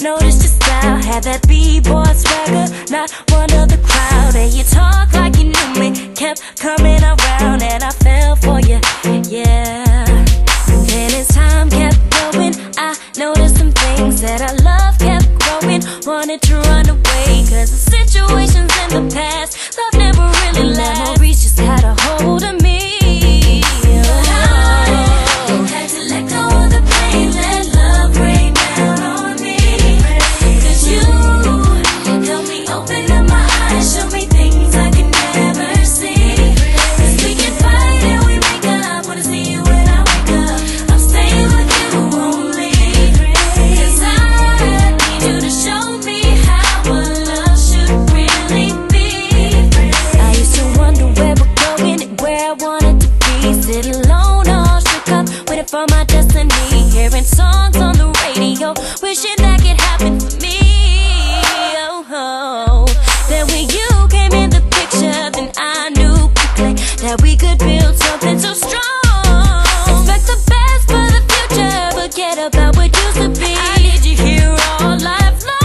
Noticed your style, had that b-boy swagger, not one of the crowd. And you talk like you knew me, kept coming around, and I fell for you, yeah. And then as time kept going, I noticed some things that I love kept growing. Wanted to run away, cause the situations in the past, love never really lasts. Memories just had a hold of me. Sitting alone, all shook up, waiting for my destiny. Hearing songs on the radio, wishing that could happen for me. Oh, oh. Then when you came in the picture, then I knew quickly that we could build something so strong. Expect the best for the future, forget about what used to be. I need you here all life long.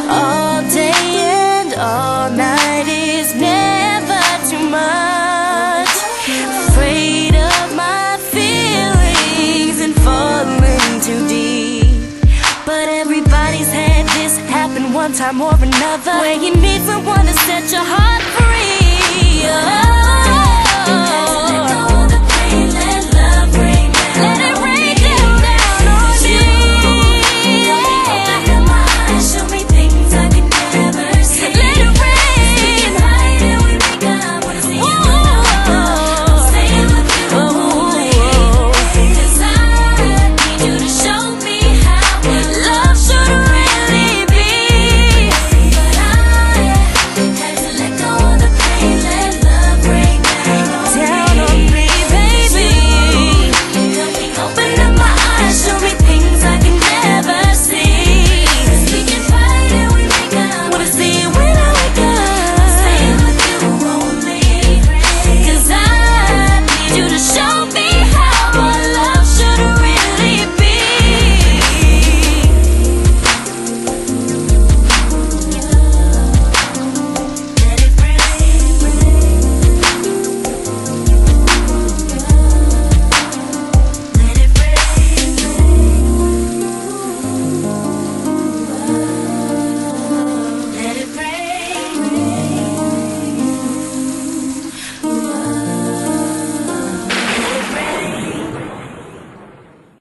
All day and all night is never too much. Afraid of my feelings and falling too deep. But everybody's had this happen one time or another, where you need someone to set your heart free.